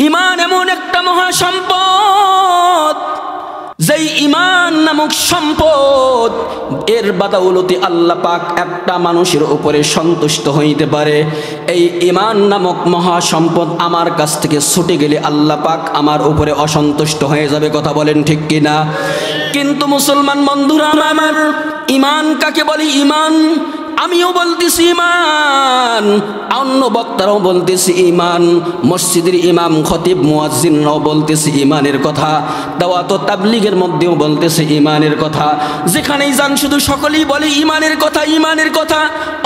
ঈমান এমন একটা মহা সম্পদ, যেই ঈমান নামক সম্পদ এর বাদাউলতে আল্লাহ পাক একটা মানুষের উপরে সন্তুষ্ট হইতে পারে। এই ঈমান নামক মহা সম্পদ আমার কাছ থেকে ছুটে গেলে আল্লাহ পাক আমার উপরে অসন্তুষ্ট হয়ে যাবে। কথা বলেন ঠিক কিনা? কিন্তু মুসলমান বন্ধুরা আমার, ঈমান কাকে বলে? ঈমান আমিও বলতেছি ঈমান, অন্য বক্তারাও বলতেছি ঈমান, মসজিদের ইমাম খতিব মুয়াজ্জিনরাও বলতেছি ঈমানের কথা, দাওয়াত ও তাবলীগের মধ্যেও বলতেছে ঈমানের কথা। যেখানেই যান শুধু সকলেই বলে ঈমানের কথা, ঈমানের কথা।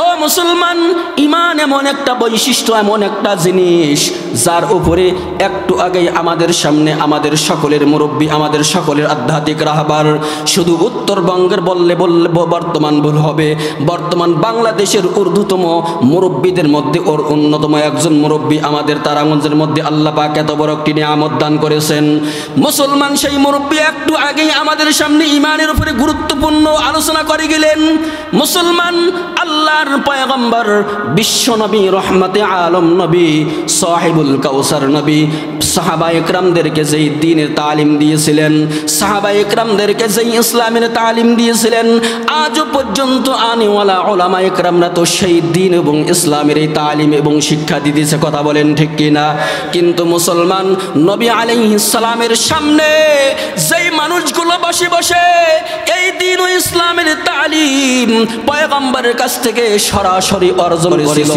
ও মুসলমান, ঈমান এমন একটা বৈশিষ্ট্য, এমন একটা জিনিস যার উপরে একটু আগেই আমাদের সামনে আমাদের সকলের মুরব্বী, আমাদের সকলের আধ্যাত্মিক রাহবার, শুধু উত্তরবঙ্গের বললে বর্তমান ভুল হবে, বর্তমান বাংলাদেশের ঊর্ধ্বতম মুরব্বীদের মধ্যে ওর অন্যতম একজন মুরব্বী আমাদের তারাগঞ্জের মধ্যে আল্লাহ পাক এত বড় একটি নিয়ামত দান করেছেন। মুসলমান সেই মুরব্বী একটু আগেই আমাদের সামনে ঈমানের উপরে গুরুত্বপূর্ণ আলোচনা করে গেলেন। মুসলমান, আল্লাহর পয়গম্বর বিশ্ব নবী, রহমতে আলম নবী, সাহিবুল কাউসার নবী সাহাবায়ে কেরামদেরকে যেই দ্বীনের তালিম দিয়েছিলেন, সাহাবায়ে কেরামদেরকে যেই ইসলামের তালিম দিয়েছিলেন, আজও পর্যন্ত আনেওয়ালা উলামায়ে কেরামরা তো সেই দ্বীন এবং ইসলামের এই তালিম এবং শিক্ষা দিতেছে। কথা বলেন ঠিক কিনা? কিন্তু মুসলমান, নবী আলাইহিস সালামের সামনে যেই মানুষগুলো বসে বসে এই দ্বীন ও ইসলামের তালিম পয়গম্বরের কাছ থেকে সরাসরি অর্জন করেছিল,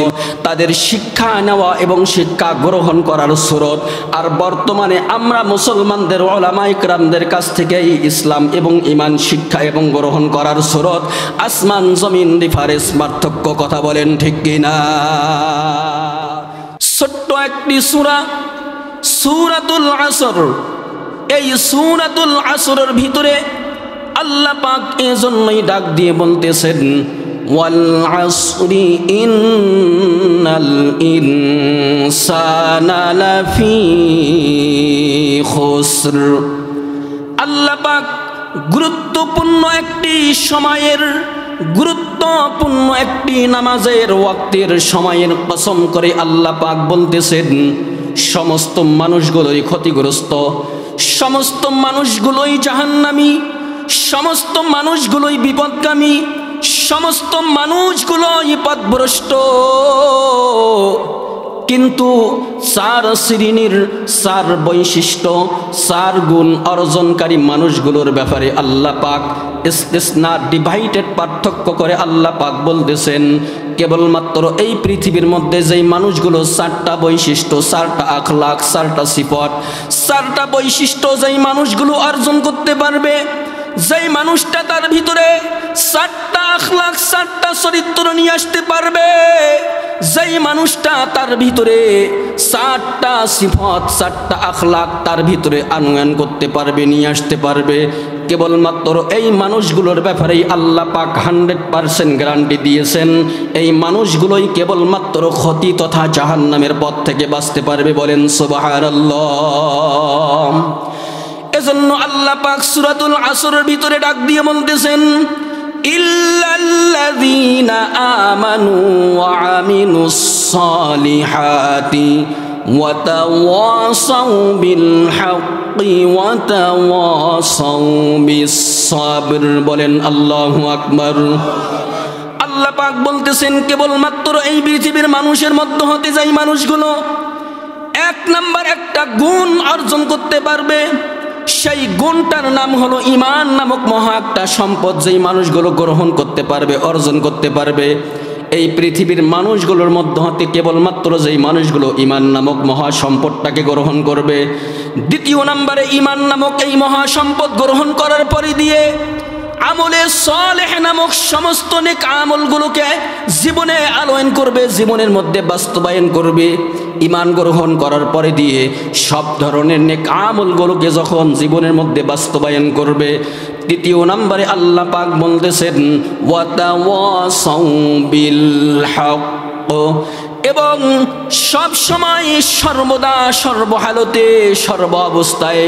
তাদের শিক্ষা নেওয়া এবং শিক্ষা গ্রহণ করার সুরত, আর বর্তমানে আমরা মুসলমানদের উলামায়ে কেরামদের কাছ থেকে ইসলাম এবং ঈমান শিক্ষা এবং গ্রহণ করার সুরত আসমান জমিন ডিফারেন্স, পার্থক্য। কথা বলেন ঠিক কিনা? ছোট্ট একটি সূরা, সূরাতুল আসর। এই সূরাতুল আসরের ভিতরে আল্লাহ পাক এজন্যই ডাক দিয়ে বলতেছেন, ওয়াল আসরি ইন্নাল ইনসানা লাফি খুসর। আল্লাহ পাক গুরুত্বপূর্ণ একটি সময়ের, গুরুত্বপূর্ণ একটি নামাজের ওয়াক্তের সময়ের কসম করে আল্লাহ পাক বলতেছেন, সমস্ত মানুষগুলোই ক্ষতিগ্রস্ত, সমস্ত মানুষগুলোই জাহান্নামী, সমস্ত মানুষগুলোই বিপদগামী, সমস্ত মানুষগুলোই পথভ্রষ্ট। কিন্তু চার শ্রেণীর, চার বৈশিষ্ট্য, চার গুণ অর্জনকারী মানুষগুলোর ব্যাপারে আল্লাহ পাক ইস্তিসনা, ডিভাইডেড, পার্থক্য করে আল্লাহ পাক বলতেছেন, কেবলমাত্র এই পৃথিবীর মধ্যে যেই মানুষগুলো চারটা বৈশিষ্ট্য, চারটা আখলাক, চারটা সিফত, চারটা বৈশিষ্ট্য যেই মানুষগুলো অর্জন করতে পারবে, যেই মানুষটা তার ভিতরে চারটা আখলাক, চারটা চরিত্র নিয়ে আসতে পারবে, যেই মানুষটা তার ভিতরে চারটা সিফত, চারটা আখলাক তার ভিতরে আনয়ন করতে পারবে, নিয়ে আসতে পারবে, কেবলমাত্র এই মানুষগুলোর ব্যাপারেই আল্লাহ পাক 100% গ্যারান্টি দিয়েছেন, এই মানুষগুলোই কেবলমাত্র ক্ষতি তথা জাহান্নামের পথ থেকে বাঁচতে পারবে। বলেন সুবহানাল্লাহ। এজন্য আল্লাহ পাক সূরাতুল আসরের ভিতরে ডাক দিয়ে বলতেছেন, ইল্লাল্লাযীনা আমানু ওয়া আমিলুস সালিহাতি ওয়া তাওয়াসাউ বিল হাক্কি ওয়া তাওয়াসাউ বিস সাবর। বলেন আল্লাহু আকবার। আল্লাহ পাক বলতেছেন, কেবলমাত্র এই পৃথিবীর মানুষের মধ্য হতে যাই মানুষগুলো এক নাম্বার একটা গুণ অর্জন করতে পারবে, সেই গুণটার নাম হলো ঈমান নামক মহা একটা সম্পদ, যেই মানুষগুলো গ্রহণ করতে পারবে, অর্জন করতে পারবে। এই পৃথিবীর মানুষগুলোর মধ্যে হতে কেবলমাত্র যেই মানুষগুলো ঈমান নামক মহা সম্পদটাকে গ্রহণ করবে। দ্বিতীয় নম্বরে ঈমান নামক এই মহা সম্পদ গ্রহণ করার পরে দিয়ে আমলে সালেহ নামক সমস্ত নেক আমলগুলোকে জীবনে আনয়ন করবে, জীবনের মধ্যে বাস্তবায়ন করবে। ঈমান গ্রহণ করার পরে দিয়ে সব ধরনের নেক আমলগুলোকে যখন জীবনের মধ্যে বাস্তবায়ন করবে, তৃতীয় নম্বরে আল্লাহ পাক বলতেছেন, ওয়া তাওয়াসাউ বিল হক। এবং সব সময় সর্বদা সর্বহালতে সর্ব অবস্থায়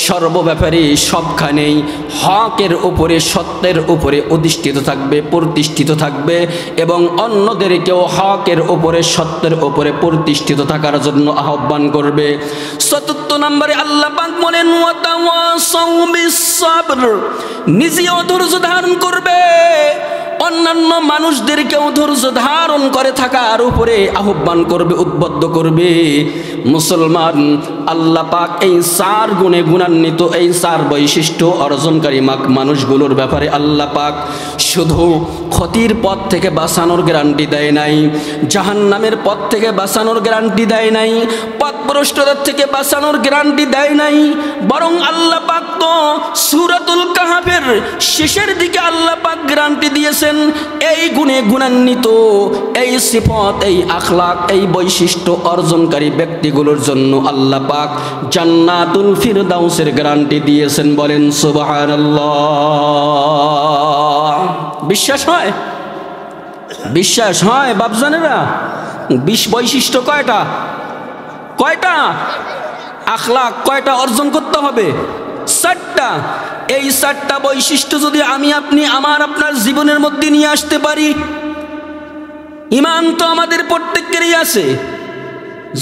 সর্ব ব্যাপারে সবখানেই হকের উপরে সত্যের উপরে অধিষ্ঠিত থাকবে, প্রতিষ্ঠিত থাকবে এবং অন্যদেরকেও হকের উপরে সত্যের উপরে প্রতিষ্ঠিত থাকার জন্য আহ্বান করবে। ৪র্থ নম্বরে আল্লাহ পাক বলেন ওয়াতাওয়াসাউ বিস-সাবর, নিজেও ধৈর্য ধারণ করবে, অন্যান্য মানুষদেরকেও ধৈর্য ধারণ করে থাকার উপরে আহ্বান করবে, উদ্বুদ্ধ করবে। মুসলমান, আল্লাহ পাক এই 4 গুণে গুণান্বিত এই 4 বৈশিষ্ট্য অর্জনকারী মানুষগুলোর ব্যাপারে আল্লাহ পাক শুধু ক্ষতির পথ থেকে বাঁচানোর গ্যারান্টি দেয় নাই, জাহান্নামের পথ থেকে বাঁচানোর গ্যারান্টি দেয় নাই, পথভ্রষ্টতার থেকে বাঁচানোর গ্যারান্টি দেয় নাই, বরং আল্লাহ পাক তো সূরাতুল কাহফের শেষের দিকে আল্লাহ পাক গ্যারান্টি দিয়েছেন এই গুণে গুণান্বিত, এই সিফত, এই আখলাক, এই বৈশিষ্ট্য অর্জনকারী ব্যক্তিগুলোর জন্য আল্লাহ পাক জান্নাতুল ফিরদাউসের গ্যারান্টি দিয়েছেন। বলেন সুবহানাল্লাহ। বিশ্বাস হয়? বিশ্বাস হয় বাপজানেরা? বৈশিষ্ট্য কয়টা? কয়টা? আখলাক কয়টা অর্জন করতে হবে? 4টা। এই 4টা বৈশিষ্ট্য যদি আমি আপনি আমার আপনার জীবনের মধ্যে নিয়ে আসতে পারি, ঈমান তো আমাদের প্রত্যেকেরই আছে।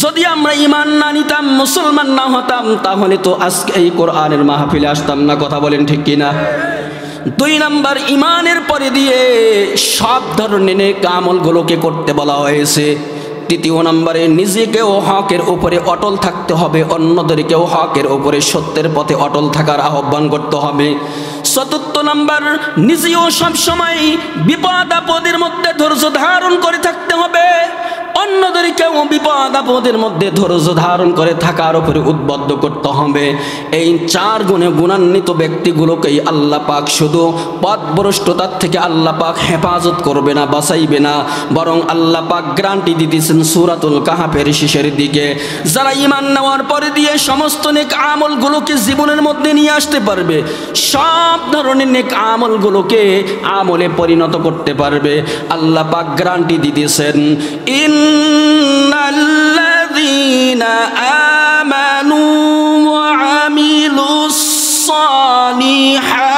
যদি আমরা ঈমান না নিতাম, মুসলমান না হতাম, তাহলে তো আজকে এই কোরআনের মাহফিলে আসতাম না। কথা বলেন ঠিক কিনা? 2 নাম্বার, ঈমানের পরে দিয়ে সব ধরনের নেক আমলগুলোকে করতে বলা হয়েছে। 3য় নম্বরে নিজেকেও হকের উপরে অটল থাকতে হবে, অন্যদেরকেও হকের উপরে সত্যের পথে অটল থাকার আহ্বান করতে হবে। 4র্থ নম্বর, নিজেও সবসময় বিপদ আপদের মধ্যে ধৈর্য ধারণ করে থাকতে হবে, অন্যদেরকেও বিপদ আপদের মধ্যে ধৈর্য ধারণ করে থাকার উপরে উদ্বুদ্ধ করতে হবে। এই 4 গুণে গুণান্বিত ব্যক্তিগুলোকেই আল্লাহ পাক শুধু পথভ্রষ্টতার থেকে আল্লাহ পাক হেফাজত করবে না, বাঁচাইবে না, বরং আল্লাহ পাক গ্যারান্টি দিতেছেন সূরাতুল কাহফের শেষের দিকে, যারা ঈমান নেওয়ার পরে দিয়ে সমস্ত নেক আমলগুলোকে জীবনের মধ্যে নিয়ে আসতে পারবে, সব ধরনের নেক আমলগুলোকে আমলে পরিণত করতে পারবে, আল্লাহ পাক গ্যারান্টি দিতেছেন ইন্নাল্লাযীনা আমানু ওয়া আমিলুস সালিহাত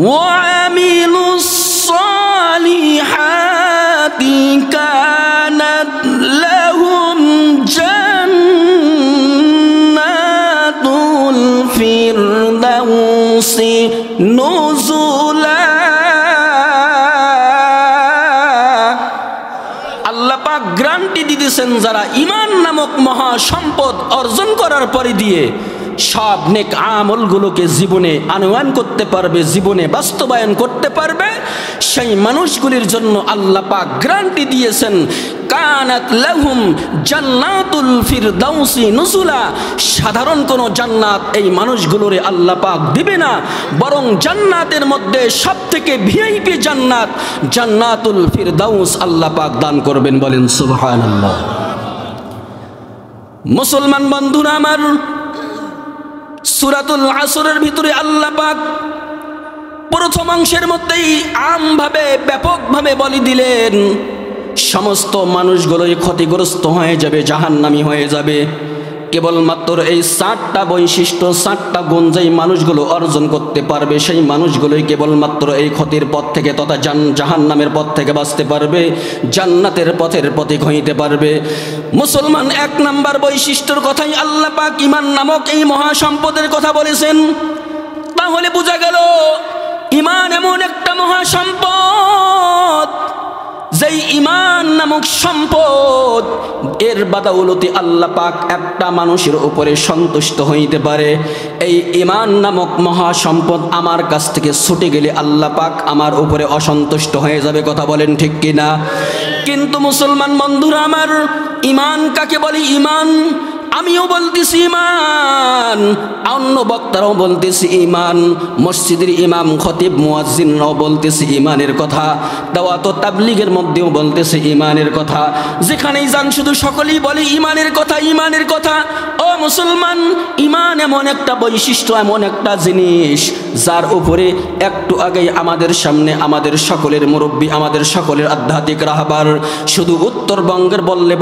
وعملوا الصالحات كانت لهم جنات الفردوس نزلا। আল্লাহ পাক গ্যারান্টি দিতেছেন যারা ঈমান নামক মহা সম্পদ অর্জন করার পরে দিয়ে সব নেক আমলগুলোকে জীবনে আনয়ন করতে পারবে, জীবনে বাস্তবায়ন করতে পারবে, সেই মানুষগুলির জন্য আল্লাহ পাক গ্যারান্টি দিয়েছেন কানাত লাহুম জান্নাতুল ফিরদাউসি নুজুলা। সাধারণ কোনো জান্নাত এই মানুষগুলোরে আল্লাহ পাক দিবে না, বরং জান্নাতের মধ্যে সবথেকে ভিআইপি জান্নাত জান্নাতুল ফিরদাউস আল্লাহ পাক দান করবেন। বলেন সুবহানাল্লাহ। মুসলমান বন্ধুরা আমার, সূরাতুল আসরের ভিতরে আল্লাহ পাক প্রথম অংশের মধ্যেই আমভাবে ব্যাপকভাবে বলে দিলেন সমস্ত মানুষগুলোই ক্ষতিগ্রস্ত হয়ে যাবে, জাহান্নামী হয়ে যাবে। কেবলমাত্র এই 4টা বৈশিষ্ট্য, 4টা গুণ যেই মানুষগুলো অর্জন করতে পারবে, সেই মানুষগুলোই কেবলমাত্র এই ক্ষতির পথ থেকে তথা জাহান্নামের পথ থেকে বাঁচতে পারবে, জান্নাতের পথের পথিক হইতে পারবে। মুসলমান, 1 নাম্বার বৈশিষ্ট্যর কথাই আল্লাহ পাক ঈমান নামক এই মহাসম্পদের কথা বলেছেন। তাহলে বোঝা গেল ঈমান এমন একটা মহাসম্পদ, যেই ঈমান নামক সম্পদ এর বাদাউলতে আল্লাহ পাক একটা মানুষের উপরে সন্তুষ্ট হইতে পারে। এই ঈমান নামক মহা সম্পদ আমার কাছ থেকে ছুটে গেলে আল্লাহ পাক আমার উপরে অসন্তুষ্ট হয়ে যাবে। কথা বলেন ঠিক কিনা? কিন্তু মুসলমান বন্ধুরা আমার, ঈমান কাকে বলে? ঈমান আমিও বলতেছি ঈমান, অন্য বক্তারাও বলতেছি ঈমান, মসজিদের ইমাম খতিব মুয়াজ্জিনরাও বলতেছি ঈমানের কথা, দাওয়াত ও তাবলীগের মধ্যেও বলতেছে ঈমানের কথা। যেখানেই যান শুধু সকলেই বলে ঈমানের কথা, ঈমানের কথা। ও মুসলমান, ঈমান এমন একটা বৈশিষ্ট্য, এমন একটা জিনিস যার উপরে একটু আগেই আমাদের সামনে আমাদের সকলের মুরব্বী, আমাদের সকলের আধ্যাত্মিক রাহবার, শুধু উত্তরবঙ্গের বললে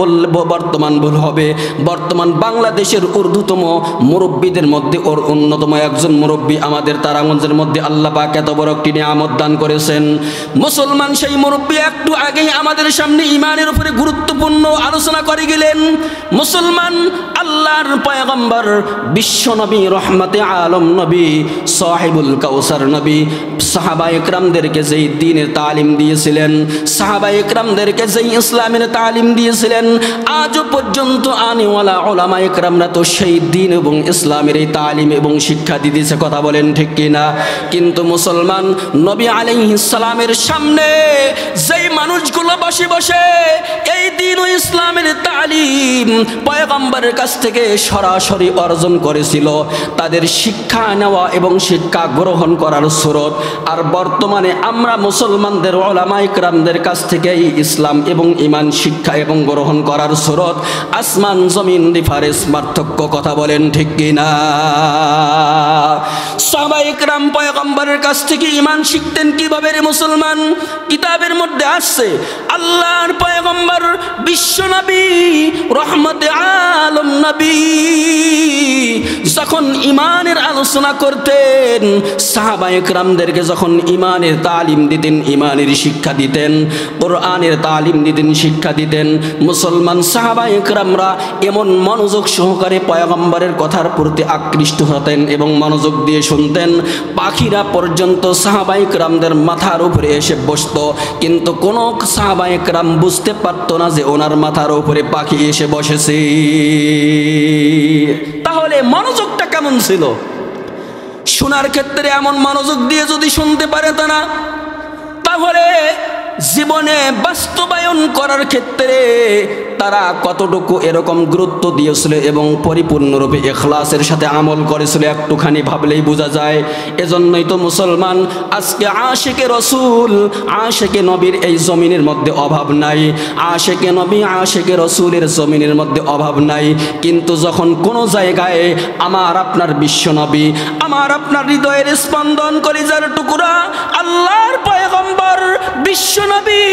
বর্তমান ভুল হবে, বর্তমান বাংলাদেশের ঊর্ধ্বতম মুরব্বীদের মধ্যে ওর অন্যতম একজন মুরব্বী আমাদের তারাগঞ্জের মধ্যে আল্লাহ পাক এত বড় একটি নিয়ামত দান করেছেন। মুসলমান সেই মুরব্বী একটু আগেই আমাদের সামনে ঈমানের উপরে গুরুত্বপূর্ণ আলোচনা করে গেলেন। মুসলমান, আল্লাহর পয়গম্বর বিশ্ব নবী, রহমতে আলম নবী, সাহিবুল কাউসার নবী সাহাবায়ে কেরামদেরকে যেই দ্বীনের তালিম দিয়েছিলেন, সাহাবায়ে কেরামদেরকে যেই ইসলামের তালিম দিয়েছিলেন, আজও পর্যন্ত আনেওয়ালা উলামায়ে কেরামরা তো সেই দ্বীন এবং ইসলামের এই তালিম এবং শিক্ষা দিতেছে, কথা বলেন ঠিক কিনা? কিন্তু মুসলমান, নবী আলাইহিস সালামের সামনে যেই মানুষগুলো বসে বসে এই দ্বীন ও ইসলামের তালিম পয়গম্বরের কাছ থেকে সরাসরি অর্জন করেছিল, তাদের শিক্ষা নেওয়া এবং শিক্ষা গ্রহণ করার সুরত, আর বর্তমানে আমরা মুসলমানদের উলামায়ে কেরামদের কাছ থেকে ইসলাম এবং ঈমান শিক্ষা এবং গ্রহণ করার সুরত আসমান জমিন ডিফারেন্স, পার্থক্য, কথা বলেন ঠিক কিনা? সাহাবায়ে কেরাম পয়গম্বরের কাছ থেকে ঈমান শিখতেন কিভাবে রে মুসলমান? কিতাবের মধ্যে আসছে আল্লাহর পয়গম্বর বিশ্ব নবী, রহমতে আলম নবী যখন ঈমানের আলোচনা করতেন, সাহাবায়ে কেরামদেরকে যখন ঈমানের তালিম দিতেন, ঈমানের শিক্ষা দিতেন, কোরআনের তালিম দিতেন, শিক্ষা দিতেন, মুসলমান সাহাবায়ে কেরামরা এমন মনোযোগ সহকারে পয়গম্বরের কথার প্রতি আকৃষ্ট হতেন এবং মনোযোগ দিয়ে শুনতেন, পাখিরা পর্যন্ত সাহাবায়ে কেরামদের মাথার উপরে এসে বসত, কিন্তু কোন সাহাবায়ে কেরাম বুঝতে পারত না যে ওনার মাথার উপরে পাখি এসে বসেছে। তাহলে মনোযোগটা কেমন ছিল? শোনার ক্ষেত্রে এমন মনোযোগ দিয়ে যদি শুনতে পারে তারা, তাহলে জীবনে বাস্তবায়ন করার ক্ষেত্রে তারা কতটুকু এরকম গুরুত্ব দিয়েছিল এবং পরিপূর্ণরূপে ইখলাসের সাথে আমল করেছিল একটুখানি ভাবলেই বোঝা যায়। এজন্যই তো মুসলমান আজকে আশিকে রসুল, আশিকে নবীর এই জমিনের মধ্যে অভাব নাই, আশিকে নবী, আশিকে রসুলের জমিনের মধ্যে অভাব নাই। কিন্তু যখন কোনো জায়গায় আমার আপনার বিশ্ব নবী, আমার আপনার হৃদয়ের স্পন্দন কলিজার টুকরা আল্লাহর পয়গম্বর বিশ্ব নবী,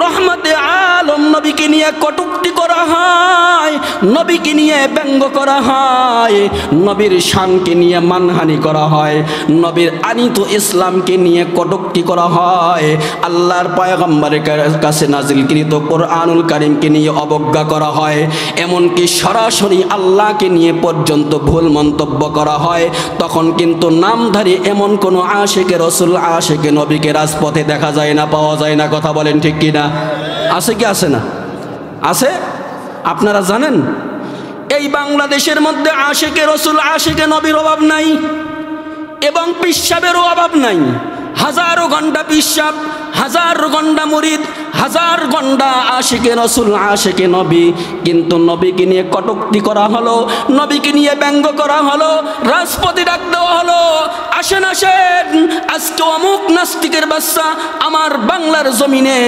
রহমতে আলম নবীকে নিয়ে কটূক্তি করা হয়, নবীকে নিয়ে ব্যঙ্গ করা হয়, নবীর শানকে নিয়ে মানহানি করা হয়, নবীর আনিত ইসলামকে নিয়ে কটূক্তি করা হয়, আল্লাহর পয়গম্বরের কাছে নাজিলকৃত কোরআনুল কারীমকে নিয়ে অবজ্ঞা করা হয়, এমনকি সরাসরি আল্লাহকে নিয়ে পর্যন্ত ভুল মন্তব্য করা হয়, তখন কিন্তু নামধারী এমন কোনো আশিকে রসুল, আশিকে নবীকে রাজপথে দেখা যায় না, পাওয়া যায় না, কথা বলেন ঠিক কিনা? আছে কি আছে না? আছে। আপনারা জানেন এই বাংলাদেশের মধ্যে আশিকে রসুল, আশিকে নবীর অভাব নাই এবং পিশাবেরও অভাব নাই। হাজারো ঘন্টা পিশাব, হাজার ঘন্টা মুরিদ, হাজার ঘন্টা আশিকে রসুল, আশিকে নবী, কিন্তু নবীকে নিয়ে কটূক্তি করা হলো, নবীকে নিয়ে ব্যঙ্গ করা হলো, রাজপথে ডাক দেওয়া হলো, আসেন আসেন আজকে অমুক নাস্তিকের বাচ্চা আমার বাংলার জমিনে,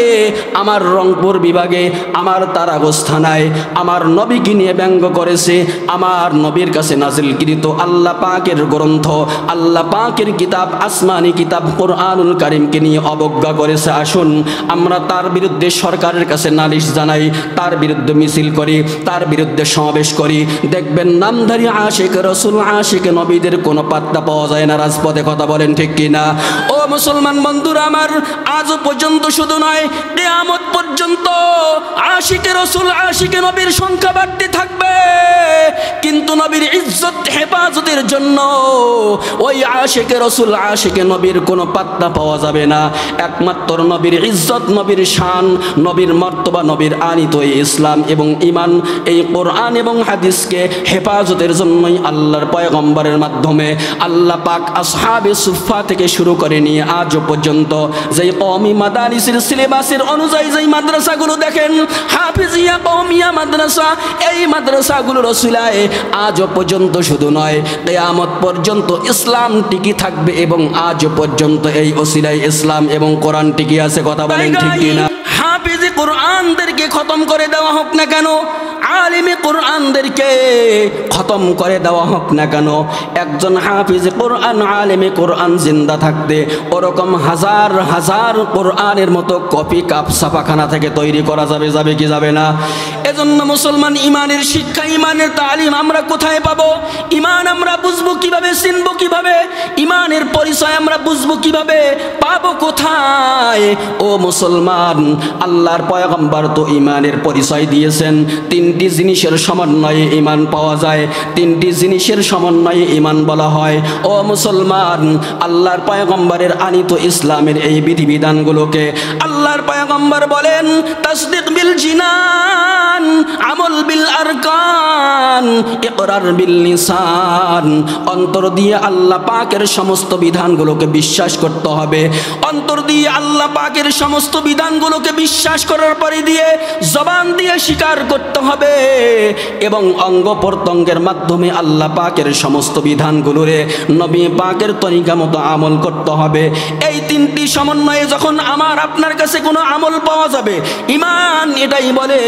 আমার রংপুর বিভাগে, আমার তারাগঞ্জ থানায় আমার নবীকে নিয়ে ব্যঙ্গ করেছে, আমার নবীর কাছে নাজিলকৃত আল্লাহ পাকের গ্রন্থ, আল্লাহ পাকের কিতাব, আসমানি কিতাব কোরআনুল কারীমকে নিয়ে অবজ্ঞা করেছে। আসুন আমরা তার বিরুদ্ধে সরকারের কাছে নালিশ জানাই, তার বিরুদ্ধে মিছিল করি, তার বিরুদ্ধে সমাবেশ করি, দেখবেন নামধারী আশিক রসুল, আশিক নবীদের কোনো পাত্তা পাওয়া যায় না রাজপথে, কথা বলেন ঠিক কিনা? ও মুসলমান বন্ধুরা আমার, আজও পর্যন্ত শুধু নয়, কিয়ামত পর্যন্ত আশিকে রসুল, আশিকে নবীর সংখ্যা বাড়তে থাকবে, কিন্তু নবীর ইজ্জত হেফাজতের জন্য ওই আশিকে রসুল, আশিকে নবীর কোনো পাত্তা পাওয়া যাবে না। একমাত্র নবীর ইজ্জত, নবীর শান, নবীর মর্তবা, নবীর আনিত ইসলাম এবং ঈমান, এই কোরআন এবং হাদিসকে হেফাজতের জন্যই আল্লাহর পয়গম্বরের মাধ্যমে আল্লাহ পাক আসহাবে সুফা থেকে শুরু করে নিয়ে আজও পর্যন্ত যেই কওমি মাদারিসের সিলেবাসের অনুযায়ী যেই মাদ্রাসাগুলো দেখেন, হাফিজিয়া কওমিয়া মাদ্রাসা, এই মাদ্রাসাগুলোর ওসিলায় আজও পর্যন্ত শুধু নয়, কিয়ামত পর্যন্ত ইসলাম টিকে থাকবে এবং আজও পর্যন্ত এই ওসিলায় ইসলাম এবং কোরআন টিকে আছে। কথা বলেন ঠিক কিনা? হাফিজি কোরআনদেরকে খতম করে দেওয়া হোক না কেন, আলিমে কোরআনদেরকে খতম করে দেওয়া হোক না কেন, একজন হাফিজ কোরআন আলিমে কোরআন জিন্দা থাকতে ওরকম হাজার হাজার কোরআনের মতো কপি কাপ ছাপাখানা থেকে তৈরি করা যাবে, যাবে কি যাবে না? এজন্য মুসলমান ইমানের শিক্ষা, ইমানের তালিম আমরা কোথায় পাবো? ইমান আমরা বুঝবো কিভাবে, চিনবো কিভাবে? ইমানের পরিচয় আমরা বুঝবো কিভাবে, পাবো কোথায়? ও মুসলমান, আল্লাহর পয়গম্বর তো ইমানের পরিচয় দিয়েছেন। তিনটি জিনিসের সমন্বয়ে ইমান পাওয়া যায়, তিনটি জিনিসের সমন্বয়ে ইমান বলা হয়। ও মুসলমান, আল্লাহর পয়গম্বরের আনিত ইসলামের এই বিধিবিধানগুলোকে আল্লাহর পয়গম্বর বলেন তাসদিক বিল জিনান, আমল বিল আরকান, ইকরার বিল লিসান। অন্তর দিয়ে আল্লাহ পাকের সমস্ত বিধানগুলোকে বিশ্বাস করতে হবে, অন্তর দিয়ে আল্লাহ পাকের সমস্ত বিধানগুলোকে বিশ্বাস করার পরে দিয়ে জবান দিয়ে স্বীকার করতে হবে এবং অঙ্গ প্রত্যঙ্গের মাধ্যমে আল্লাহ পাকের সমস্ত বিধানগুলোরে নবী পাকের তরিকা মতো আমল করতে হবে। এই তিনটি সমন্বয়ে যখন আমার আপনার কাছে কোনো আমল পাওয়া যাবে, ইমান এটাই বলে,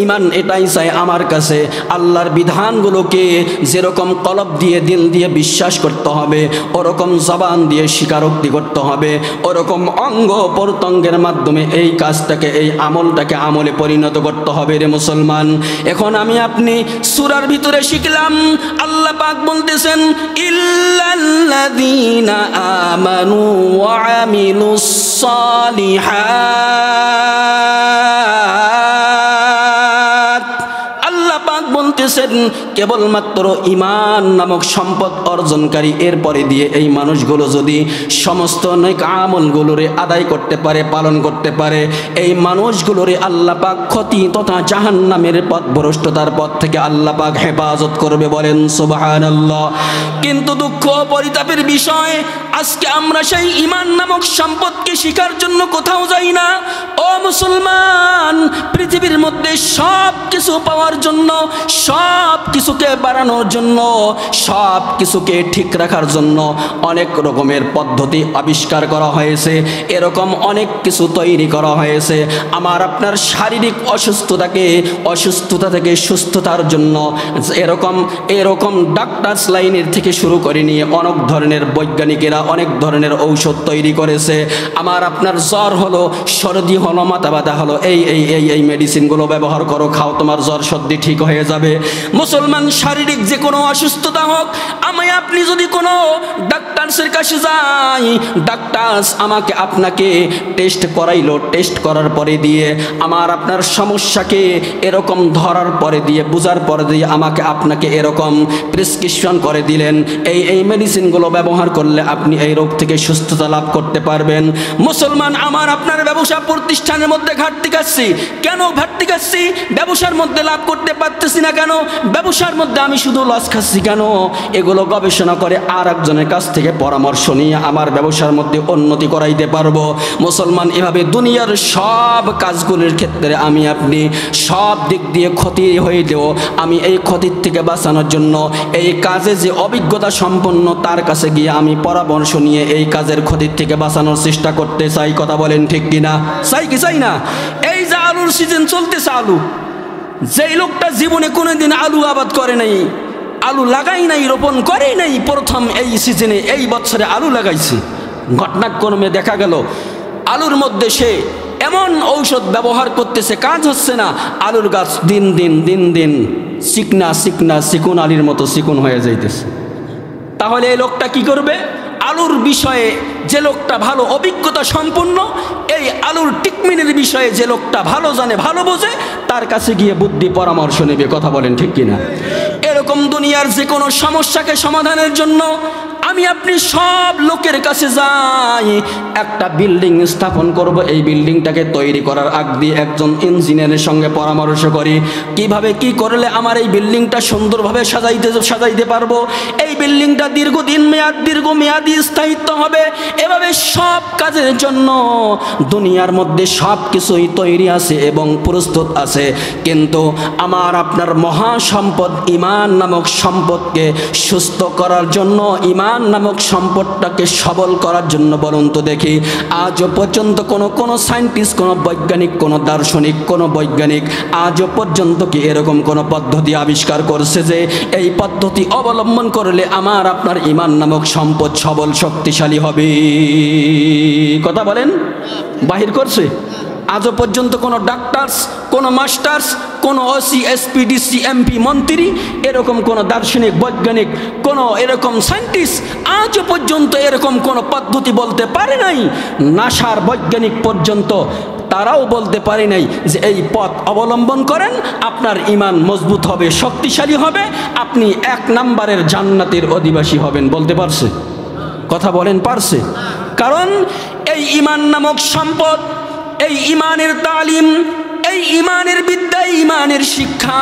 ইমান এটাই চাই আমার কাছে আল্লাহর বিধানগুলোকে যেরকম কলব দিয়ে দিল দিয়ে বিশ্বাস করতে হবে, ওরকম জবান দিয়ে স্বীকারোক্তি করতে হবে, ওরকম অঙ্গ প্রত্যঙ্গের মাধ্যমে এই কাজটাকে, এই আমলটাকে আমলে পরিণত করতে হবে। রে মুসলমান, এখন আমি আপনি সূরার ভিতরে শিখলাম, আল্লাহ পাক বলতেছেন ইল্লাল্লাযীনা আমানু ওয়া আমিলুস সালিহাত। আল্লাহ পাক বলতেছেন কেবলমাত্র ইমান নামক সম্পদ অর্জনকারী, এরপরে দিয়ে এই মানুষগুলো যদি সমস্ত নেক আমলগুলোরে আদায় করতে পারে, পালন করতে পারে, এই মানুষগুলোরে আল্লাহ পাক ক্ষতি তথা জাহান্নামের পথ, ভ্রষ্টতার পথ থেকে আল্লাহ পাক হেফাজত করবে। বলেন সুবহানাল্লাহ। কিন্তু দুঃখ পরিতাপের বিষয়, আজকে আমরা সেই ইমান নামক সম্পদকে শিখার জন্য কোথাও যাই না। ও মুসলমান, পৃথিবীর মধ্যে সব কিছু পাওয়ার জন্য, সব কিছুকে বাড়ানোর জন্য, সব কিছুকে ঠিক রাখার জন্য অনেক রকমের পদ্ধতি আবিষ্কার করা হয়েছে, এরকম অনেক কিছু তৈরি করা হয়েছে। আমার আপনার শারীরিক অসুস্থতা থেকে সুস্থতার জন্য এরকম ডাক্তারস লাইনের থেকে শুরু করে নিয়ে অনেক ধরনের বৈজ্ঞানিকেরা অনেক ধরনের ঔষধ তৈরি করেছে। আমার আপনার জ্বর হলো, সর্দি হলো, মাথা ব্যথা হলো, এই মেডিসিনগুলো ব্যবহার করো, খাও, তোমার জ্বর সর্দি ঠিক হয়ে যাবে। মুসলমান, শারীরিক যে কোনো অসুস্থতা হোক, আমি আপনি যদি কোনো ডাক্তারসের কাছে যাই, ডাক্তারস আমাকে আপনাকে টেস্ট করাইলো, টেস্ট করার পরে দিয়ে আমার আপনার সমস্যাকে এরকম ধরার পরে দিয়ে, বোঝার পরে দিয়ে আমাকে আপনাকে এরকম প্রেসক্রিপশন করে দিলেন, এই মেডিসিনগুলো ব্যবহার করলে আপনি এই রোগ থেকে সুস্থতা লাভ করতে পারবেন। মুসলমান, আমার আপনার ব্যবসা প্রতিষ্ঠানের মধ্যে ঘাটতি খাচ্ছি কেন? ঘাটতি খাচ্ছি, ব্যবসার মধ্যে লাভ করতে পারতেছি না কেন? ব্যবসার মধ্যে আমি শুধু লস খাচ্ছি কেন? এগুলো গবেষণা করে আর একজনের কাছ থেকে পরামর্শ নিয়ে আমার ব্যবসার মধ্যে উন্নতি করাইতে পারবো। মুসলমান, এভাবে দুনিয়ার সব কাজগুলির ক্ষেত্রে আমি আপনি সব দিক দিয়ে ক্ষতি হয়ে দেব। আমি এই ক্ষতির থেকে বাঁচানোর জন্য এই কাজে যে অভিজ্ঞতা সম্পন্ন তার কাছে গিয়ে আমি পরামর্শ নিয়ে এই কাজের ক্ষতির থেকে বাঁচানোর চেষ্টা করতে চাই। কথা বলেন ঠিক কিনা? চাই কি চাই না? এই যে আলুর সিজন চলতেছে, আলু, যেই লোকটা জীবনে কোনোদিন আলু আবাদ করে নাই, আলু লাগাই নাই, রোপণ করে নাই, প্রথম এই সিজনে এই বছরে আলু লাগাইছে, ঘটনাক্রমে দেখা গেল আলুর মধ্যে সে এমন ঔষধ ব্যবহার করতেছে, কাজ হচ্ছে না, আলুর গাছ দিন দিন চিকন আলির মতো চিকন হয়ে যাইতেছে। তাহলে এই লোকটা কি করবে? আলুর বিষয়ে যে লোকটা ভালো অভিজ্ঞতা সম্পন্ন, এই আলুর টিকমিনের বিষয়ে যে লোকটা ভালো জানে, ভালো বোঝে, তার কাছে গিয়ে বুদ্ধি পরামর্শ নেবে। কথা বলেন ঠিক কিনা? এরকম দুনিয়ার যে কোনো সমস্যাকে সমাধানের জন্য আমি আপনি সব লোকের কাছে যাই, একটা বিল্ডিং স্থাপন করব, এই বিল্ডিংটাকে তৈরি করার আগ দিয়ে একজন ইঞ্জিনিয়ারের সঙ্গে পরামর্শ করি কিভাবে কি করলে আমার এই বিল্ডিংটা সুন্দরভাবে সাজাইতে পারবো, এই বিল্ডিংটা দীর্ঘমেয়াদী স্থায়িত্ব হবে। এভাবে সব কাজের জন্য দুনিয়ার মধ্যে সব কিছুই তৈরি আছে এবং প্রস্তুত আছে, কিন্তু আমার আপনার মহা সম্পদ ঈমান নামক সম্পদকে সুস্থ করার জন্য, ঈমান নামক সম্পদটাকে সবল করার জন্য বলুন তো দেখি, আজও পর্যন্ত কোনো সায়েন্টিস্ট, কোনো বৈজ্ঞানিক, কোনো দার্শনিক, কোনো বৈজ্ঞানিক আজও পর্যন্ত কি এরকম কোনো পদ্ধতি আবিষ্কার করছে যে এই পদ্ধতি অবলম্বন করলে আমার আপনার ঈমান নামক সম্পদ সবল শক্তিশালী হবে? কথা বলেন, বাহির করছে? আজও পর্যন্ত কোনো ডাক্তার্স, কোনো মাস্টার্স, কোনো ওসি, এসপি, ডিসি, এমপি, মন্ত্রী, এরকম কোনো দার্শনিক, বৈজ্ঞানিক, কোনো এরকম সায়েন্টিস্ট আজও পর্যন্ত এরকম কোনো পদ্ধতি বলতে পারে নাই। নাসার বৈজ্ঞানিক পর্যন্ত তারাও বলতে পারে নাই যে এই পথ অবলম্বন করেন, আপনার ঈমান মজবুত হবে, শক্তিশালী হবে, আপনি 1 নম্বরের জান্নাতের অধিবাসী হবেন। বলতে পারছে? কথা বলেন, পারছে? কারণ এই ঈমান নামক সম্পদ, এই ঈমানের তালিম, এই ঈমানের বিদ্যা, ঈমানের শিক্ষা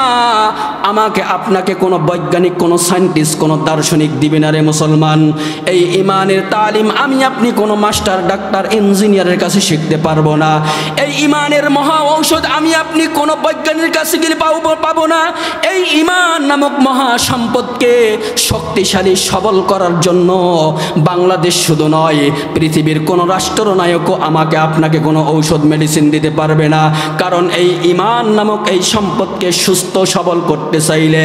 আমাকে আপনাকে কোনো বৈজ্ঞানিক, কোনো সায়েন্টিস্ট, কোনো দার্শনিক দিবে না রে মুসলমান। এই ঈমানের তালিম আমি আপনি কোনো মাস্টার, ডাক্তার, ইঞ্জিনিয়ারের কাছে শিখতে পারবো না। এই ঈমানের মহা ঔষধ আমি আপনি কোনো বৈজ্ঞানিকের কাছে গেলে পাবো না। এই ঈমান নামক মহা সম্পদকে শক্তিশালী সবল করার জন্য বাংলাদেশ শুধু নয়, পৃথিবীর কোনো রাষ্ট্রনায়কও আমাকে আপনাকে কোনো ঔষধ, মেডিসিন দিতে পারবে না। কারণ এই ঈমান নামক এই সম্পদকে সুস্থ সবল করতে চাইলে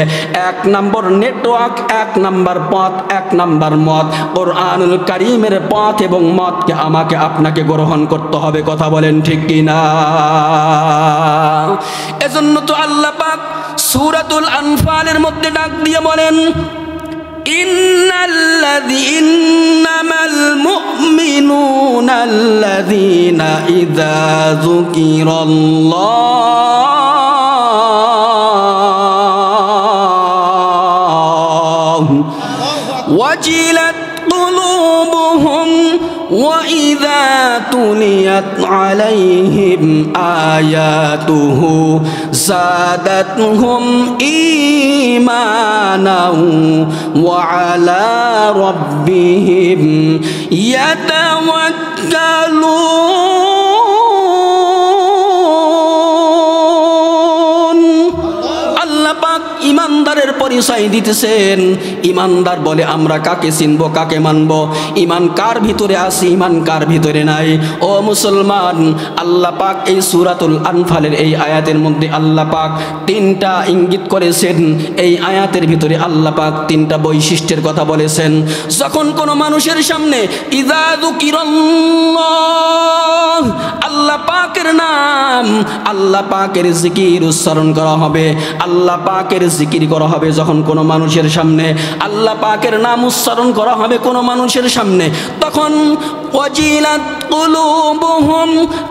1 নম্বর নেটওয়ার্ক, 1 নম্বর পথ, 1 নম্বর মত, কোরআনুল কারীমের পথ এবং মতকে আমাকে আপনাকে গ্রহণ করতে হবে। কথা বলেন ঠিক কিনা? এজন্য তো আল্লাহ পাক সূরাতুল আনফালের মধ্যে ডাক দিয়ে বলেন, ইন্নামাল মুমিনুনা আল্লাযীনা ইযা যুকিরাল্লাহু ওয়াজিলাত কুলুবুহুম ওয়া ইযা তুলিয়াত আলাইহিম আয়াতুহু যাদাতহুম ঈমানাও ওয়া আলা রাব্বিহিম ইয়াতাওয়াক্কালুন। আল্লাহ পাক ঈমানদারের পরিচয় দিতেছেন। ঈমানদার বলে আমরা কাকে চিনব, কাকে মানব? ঈমান কার ভিতরে আছে, ঈমান কার ভিতরে নাই? ও মুসলমান, আল্লাহ পাক এই সূরাতুল আনফালের এই আয়াতের মধ্যে আল্লাহ পাক 3টা ইঙ্গিত করেছেন। এই আয়াতের ভিতরে আল্লাহ পাক 3টা বৈশিষ্ট্যের কথা বলেছেন। যখন কোনো মানুষের সামনে ইযা যুকিরাল্লাহ, আল্লাহ পাকের নাম, আল্লাহ পাকের জিকির উচ্চারণ করা হবে, আল্লাহ পাকের জিকির করা হবে, যখন কোনো মানুষের সামনে আল্লাহ পাকের নাম উচ্চারণ করা হবে কোনো মানুষের সামনে, তখন ওয়াজিলাত কুলুবুহুম,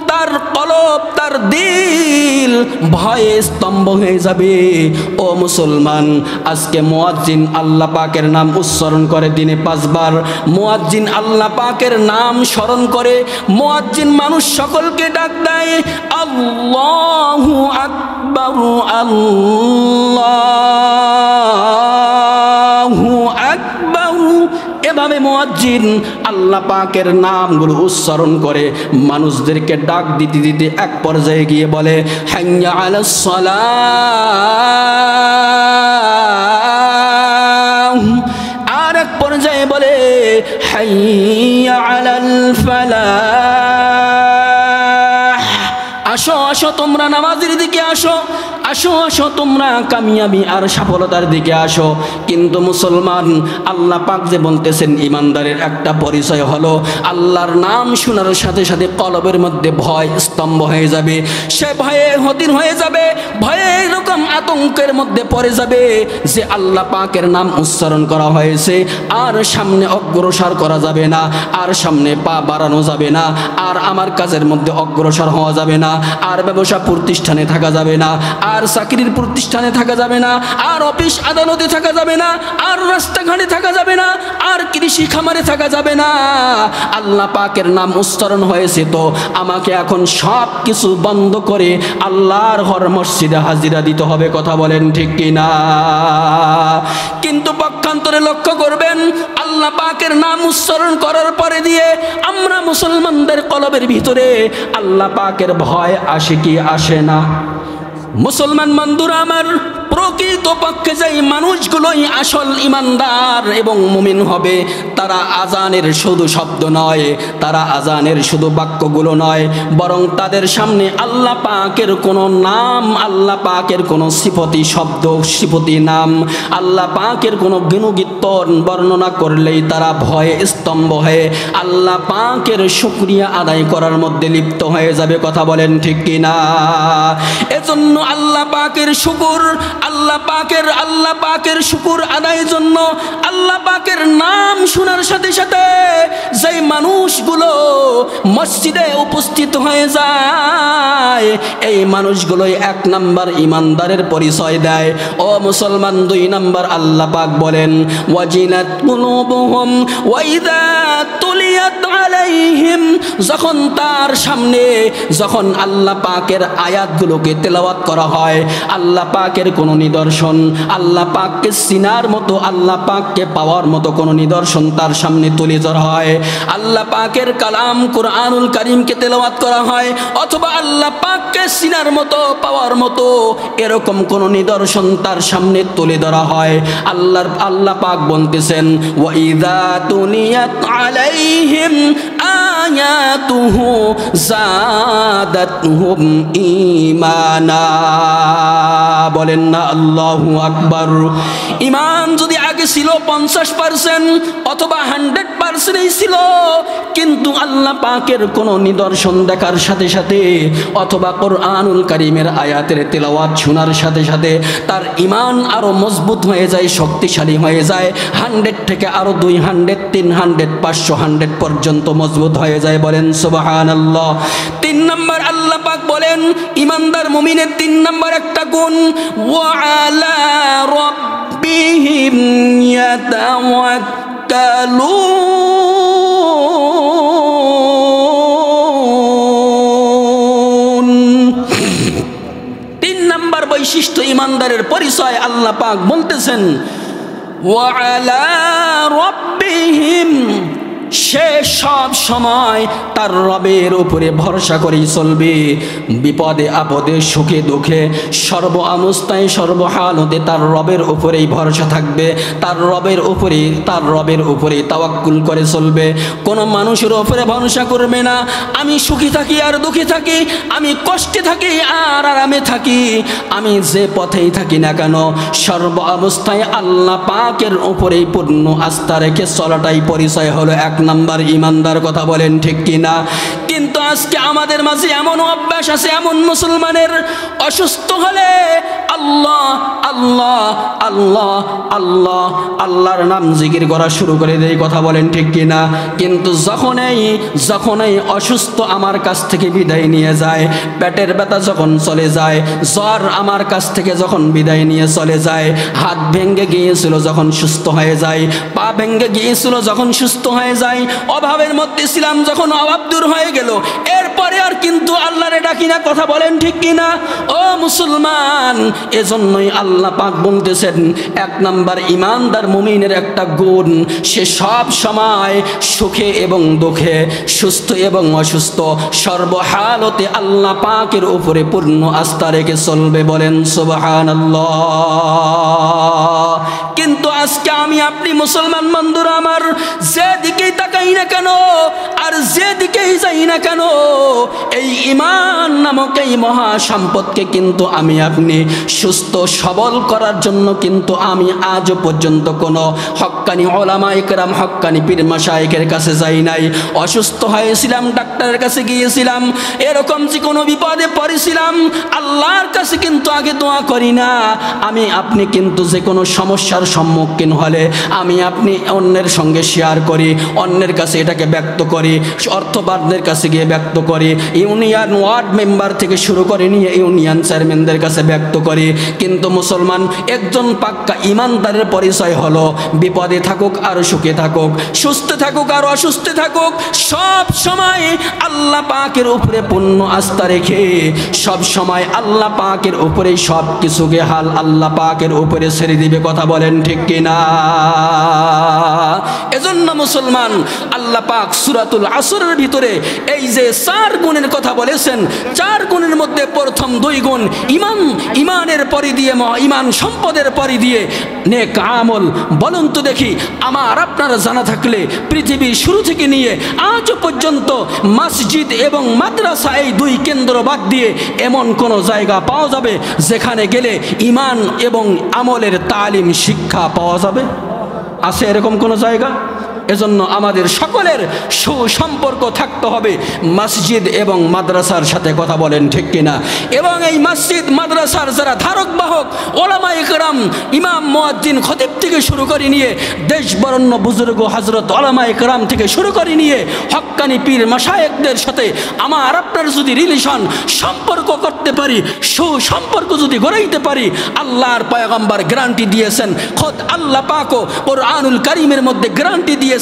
তার কলব, তার দিল ভয়ে স্তম্ভ হয়ে যাবে। ও মুসলমান, আজকে মুয়াজ্জিন আল্লাহ পাকের নাম উচ্চারণ করে দিনে 5 বার। মুয়াজ্জিন আল্লাহ পাকের নাম স্মরণ করে, মুয়াজ্জিন মানুষ সকলকে ডাক দেয় আল্লাহু আকবার, আল্লাহু আকবার। এভাবে মুয়াজ্জিন আল্লাহ পাকের নামগুলো উচ্চারণ করে মানুষদেরকে ডাক দিতে দিতে এক পর্যায়ে গিয়ে বলে হাইয়া আলাস সালাহ, আর এক পর্যায়ে বলে হাইয়া আলাল ফালাহ। আসো আসো তোমরা নামাজের দিকে আসো, আসো আসো তোমরা কামিয়াবি আর সফলতার দিকে আসো। কিন্তু মুসলমান, আল্লাহ পাক যে বলতেছেন ঈমানদারের একটা পরিচয় হলো আল্লাহর নাম শোনার সাথে সাথে কলবের মধ্যে ভয় স্তম্ভ হয়ে যাবে, সে ভয়ে হতির হয়ে যাবে, ভয়ে এরকম আতঙ্কের মধ্যে পড়ে যাবে যে আল্লাহ পাকের নাম উচ্চারণ করা হয়েছে, আর সামনে অগ্রসর করা যাবে না, আর সামনে পা বাড়ানো যাবে না, আর আমার কাজের মধ্যে অগ্রসর হওয়া যাবে না, আর ব্যবসা প্রতিষ্ঠানে থাকা যাবে না, আর আর চাকরির প্রতিষ্ঠানে থাকা যাবে না, আর অফিস আদালতে থাকা যাবে না, আর রাস্তাঘাটে থাকা যাবে না, আর কৃষি খামারে থাকা যাবে না। আল্লাহ পাকের নাম উচ্চারণ হয়েছে তো আমাকে এখন সব কিছু বন্ধ করে আল্লাহর ঘর মসজিদে হাজিরা দিতে হবে। কথা বলেন ঠিক কিনা? কিন্তু পক্ষান্তরে লক্ষ্য করবেন, আল্লাহ পাকের নাম উচ্চারণ করার পরে দিয়ে আমরা মুসলমানদের কলবের ভিতরে আল্লাহ পাকের ভয় আসে কি আসে না? মুসলমান বন্ধুরা আমার, প্রকৃতপক্ষে যেই মানুষগুলোই আসল ইমানদার এবং মুমিন হবে, তারা আজানের শুধু শব্দ নয়, তারা আজানের শুধু বাক্যগুলো নয়, বরং তাদের সামনে আল্লাহ পাকের কোনো নাম, আল্লাহ পাকের কোনো সিফতি শব্দ, সিফতি নাম, আল্লাহ পাকের কোনো গুণকীর্তন বর্ণনা করলেই তারা ভয়ে স্তম্ভ হয়ে আল্লাহ পাকের শুকরিয়া আদায় করার মধ্যে লিপ্ত হয়ে যাবে। কথা বলেন ঠিক কিনা? এজন্য আল্লাহ পাকের শুকর, আল্লাহ পাকের শুকর আদায়ের জন্য আল্লাহ পাকের নাম শোনার সাথে সাথে যেই মানুষগুলো মসজিদে উপস্থিত হয়ে যায়, এই মানুষগুলোই 1 নাম্বার ইমানদারের পরিচয় দেয়। ও মুসলমান, 2 নাম্বার আল্লাহ পাক বলেন, ওয়াজিলাত কুলুবুহুম ওয়া ইযা তুলিয়াত আলাইহিম, যখন তার সামনে যখন আল্লাহ পাকের আয়াতগুলোকে তেলাওয়াত করা হয়, আল্লাহ পাকের কোনো নিদর্শন, আল্লাহ পাককে চিনার মতো, আল্লাহ পাককে পাওয়ার মতো কোনো নিদর্শন তার সামনে তুলে ধরা হয়, আল্লাহ পাকের কালাম কুরআনুল কারীমকে তেলাওয়াত করা হয়, অথবা আল্লাহ পাককে চিনার মতো, পাওয়ার মতো এরকম কোনো নিদর্শন তার সামনে তুলে ধরা হয়, আল্লাহ পাক বলতেছেন, ওয়া ইযা তুলিয়াত আলাইহিম আয়াতুহু যাদাতহুম ঈমানা। বলেন না আল্লাহু আকবার। ঈমান যদি আগে ছিল 50% অথবা 100%ই ছিল, কিন্তু আল্লাহ পাকের কোনো নিদর্শন দেখার সাথে সাথে অথবা কোরআনুল কারীমের আয়াতের তেলাওয়াত শোনার সাথে সাথে তার ঈমান আরো মজবুত হয়ে যায়, শক্তিশালী হয়ে যায়, 100 থেকে আরো 200, 300, 500, 100 পর্যন্ত মজবুত হয়ে যায়। বলেন সুবহানাল্লাহ। 3 নাম্বার আল্লাহ পাক বলেন, ইমানদার মুমিনের 3 নাম্বার একটা গুণ, ওয়া আলা রাব্বিহিম ইয়াতাওয়াক্কালুন। 3 নাম্বার বৈশিষ্ট্য ইমানদারের পরিচয় আল্লাহ পাক বলতেছেন, ওয়া আলা রাব্বিহিম, সে সব সময় তার রবের উপরে ভরসা করেই চলবে। বিপদে আপদে সুখে দুঃখে সর্ব অবস্থায় সর্বহালতে তার রবের উপরেই ভরসা থাকবে, তার রবের উপরে তাওয়াক্কুল করে চলবে। কোনো মানুষের উপরে ভরসা করবে না। আমি সুখী থাকি আর দুঃখী থাকি, আমি কষ্টে থাকি আর আরামে থাকি, আমি যে পথেই থাকি না কেন, সর্ব অবস্থায় আল্লাহ পাকের উপরেই পূর্ণ আস্থা রেখে চলাটাই পরিচয় হলো 1 নাম্বার ইমানদার। কথা বলেন ঠিক কিনা? কিন্তু আজকে আমাদের মাঝে এমন অভ্যাস আছে, এমন মুসলমানের, অসুস্থ হলে আল্লাহ আল্লাহ আল্লাহ আল্লাহ আল্লাহর নাম জিকির করা শুরু করে দেয়। কথা বলেন ঠিক কিনা? কিন্তু যখনই অসুস্থ আমার কাছ থেকে বিদায় নিয়ে যায়, পেটের ব্যথা যখন চলে যায়, জ্বর আমার কাছ থেকে যখন বিদায় নিয়ে চলে যায়, হাত ভেঙে গিয়েছিল যখন সুস্থ হয়ে যায়, পা ভেঙে গিয়েছিল যখন সুস্থ হয়ে যায়, অভাবের মধ্যে ছিলাম যখন অভাব দূর হয়ে গেল, এরপরে আর কিন্তু আল্লাহরে ডাকি না। কথা বলেন ঠিক কিনা? ও মুসলমান, এজন্যই আল্লাহ পাক বলতেছেন 1 নাম্বার ইমানদার মুমিনের একটা গুণ, সে সব সময় সুখে এবং দুঃখে, সুস্থ এবং অসুস্থ, সর্বহালতে আল্লাহ পাকের উপরে পূর্ণ আস্থা রেখে চলবে। বলেন সুবহানাল্লাহ। কিন্তু আজকে আমি আপনি মুসলমান বন্ধুরা আমার, যেদিকেই তাকাই না কেন আর যেদিকেই যাই না কেন, এই ঈমান নামক এই মহা সম্পদকে কিন্তু আমি আপনি সুস্থ সবল করার জন্য কিন্তু আমি আজও পর্যন্ত কোনো হক্কানি ওলামা ইকরাম, হক্কানি পীর মাশায়েখের কাছে যাই নাই। অসুস্থ হয়েছিলাম, ডাক্তারের কাছে গিয়েছিলাম, এরকম যে কোনো বিপদে পড়েছিলাম, আল্লাহর কাছে কিন্তু আগে দোয়া করি না। আমি আপনি কিন্তু যে কোনো সমস্যার সম্মুখীন হলে আমি আপনি অন্যের সঙ্গে শেয়ার করি, অন্যের কাছে এটাকে ব্যক্ত করি, অর্থবানদের কাছে গিয়ে ব্যক্ত করি, ইউনিয়ন ওয়ার্ড মেম্বার থেকে শুরু করে নিয়ে ইউনিয়ন চেয়ারম্যানদের কাছে ব্যক্ত করি। কিন্তু মুসলমান একজন পাক্কা ইমানদারের পরিচয় হলো বিপদে থাকুক আর সুখে থাকুক, সুস্থ থাকুক আর অসুস্থ থাকুক, সব সময় আল্লাহ পাকের উপরে পূর্ণ আস্থা রেখে সব সময় আল্লাহ পাকের উপরে সব কিছুকে হাল আল্লাহ পাকের উপরে ছেড়ে দিবে। কথা বলেন ঠিক কিনা? এজন্য মুসলমান আল্লাহ পাক সূরাতুল আসরের ভিতরে এই যে 4 গুণের কথা বলেছেন, 4 গুণের মধ্যে প্রথম 2 গুণ ইমান, ইমানের পরি দিয়ে ইমান সম্পদের পরি দিয়ে নেক আমল। বলুন তো দেখি, আমার আপনার জানা থাকলে পৃথিবীর শুরু থেকে নিয়ে আজও পর্যন্ত মসজিদ এবং মাদ্রাসা এই 2 কেন্দ্র বাদ দিয়ে এমন কোন জায়গা পাওয়া যাবে যেখানে গেলে ইমান এবং আমলের তালিম শিক্ষা পাওয়া যাবে? আছে এরকম কোন জায়গা? এজন্য আমাদের সকলের সুসম্পর্ক থাকতে হবে মসজিদ এবং মাদ্রাসার সাথে। কথা বলেন ঠিক কিনা? এবং এই মসজিদ মাদ্রাসার যারা ধারক বাহক ওলামা ইকরাম, ইমাম মুয়াজ্জিন খতিব থেকে শুরু করে নিয়ে দেশ বরেণ্য বুজুর্গ হযরত ওলামা ইকরাম থেকে শুরু করে নিয়ে হক্কানি পীর মাশায়েখদের সাথে আমার আপনার যদি রিলেশন সম্পর্ক করতে পারি, সুসম্পর্ক যদি গড়াইতে পারি, আল্লাহর পয়গম্বর গ্যারান্টি দিয়েছেন, খোদ আল্লাহ পাকও কোরআনুল কারীমের মধ্যে গ্যারান্টি দিয়েছেন,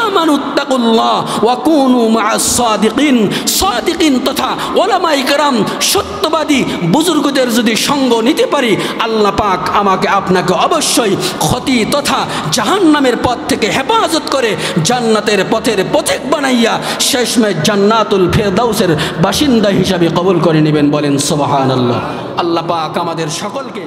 আমানুত্তাকুল্লাহ ওয়া কুনু মা'আস সাদিকিন। সাদিকিন তথা ওলামা ইকরাম সত্যবাদী বুজুর্গদের যদি সঙ্গ নিতে পারি, আল্লাহ পাক আমাকে আপনাকে অবশ্যই ক্ষতি তথা জাহান্নামের পথ থেকে হেফাজত করে জান্নাতের পথের পথিক বানাইয়া শেষমেশ জান্নাতুল ফেরদাউসের বাসিন্দা হিসাবে কবুল করে নেবেন। বলেন সুবহানাল্লাহ। আল্লাহ পাক আমাদের সকলকে